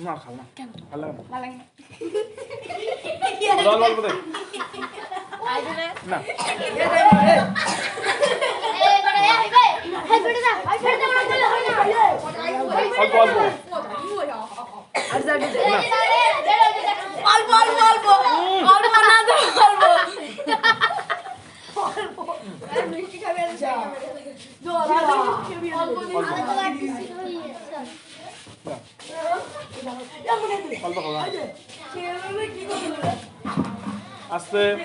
না খাও না ভালো লাগে ভালো লাগে জল অল্প দে না অল্প অল্প আস্তে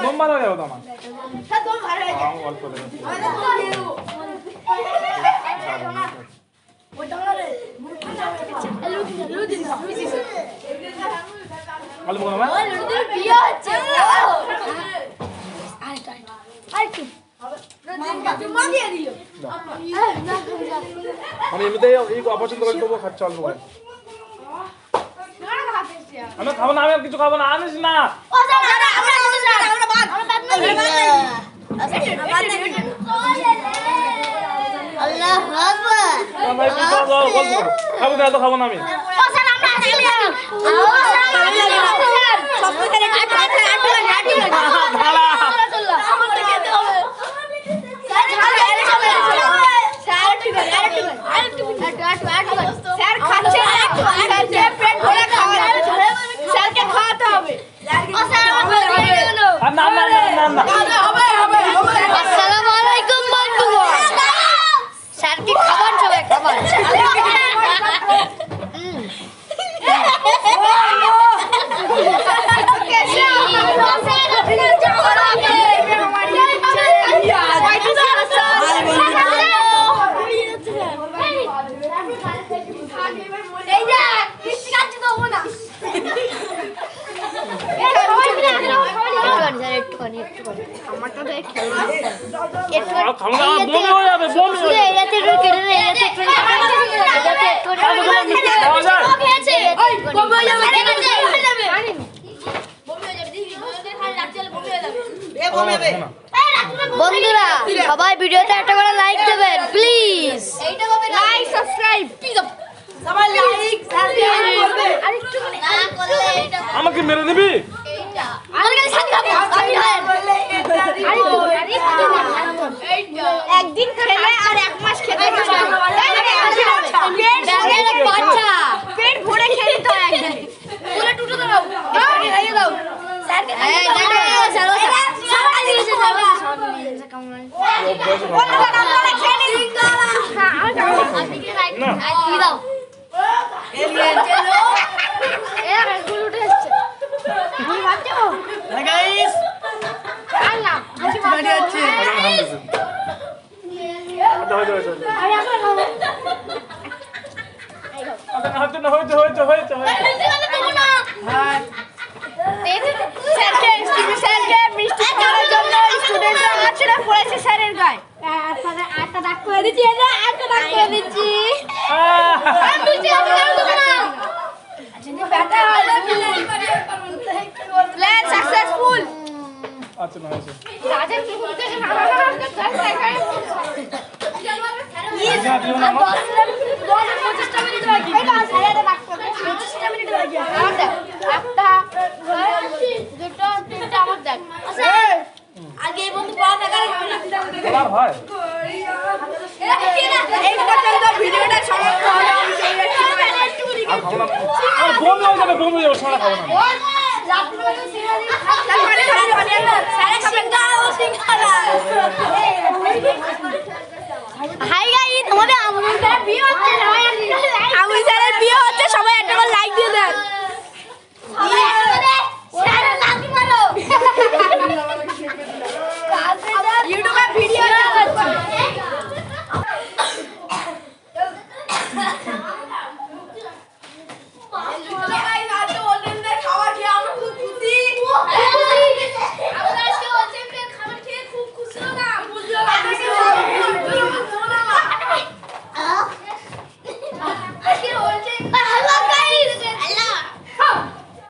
দম ভালো হয়ে যাবে তোমার অল্প দেবে অল্প করে আমি এমনিতেই এই অপছন্দ করি তবুও খাচ্ছি অল্প করে আমি খাবো না আমি আর কিছু খাবো না আনিস না খাবো না তো খাবো না আমি বন্ধুরা সবাই ভিডিওতে একটা করে লাইক দেবেন প্লিজ লাইক সাবস্ক্রাইব সবাই লাইক সাবস্ক্রাইব করবে আরেকটু না করলে এটা আমাকে মেরে দিবি এইটা আমাকে সাথে খাবো একদিন খেলে আর এক মাস খেতে হবে পেট ভরে খেতে তো একদিন পুরো টুটো দাও খাইয়ে দাও স্যারকে এই দেখো স্যার সবাই দিয়েছে বন্ধুরা আপনারা খেয়ে নিন হ্যাঁ আর আপনি কি লাইক দাও এলিয়েন চলো এ গুলো উঠে আসছে আমি ভাবছো হ্যাঁ গাইস আল্লাহ বেশি বাড়ি আছে আরে আমরা খাবো হাতে না হইতে হ্যাঁ স্যারকে মিষ্টি খাওয়ার জন্য স্টুডেন্টরা আছড়া পড়েছে স্যারের গায়ে আপনারা আটটা দাগ করে দিচ্ছি এই যে আটটা দাগ করে দিচ্ছি প্ল্যান সাকসেসফুল আচ্ছা না আছে রাজের কি বলতে আছে আগে বন্ধু পড়া করে হয় এই পর্যন্ত ভিডিওটা সমাপ্ত হলো বন্ধু হয়ে যাবে সারা খাবো না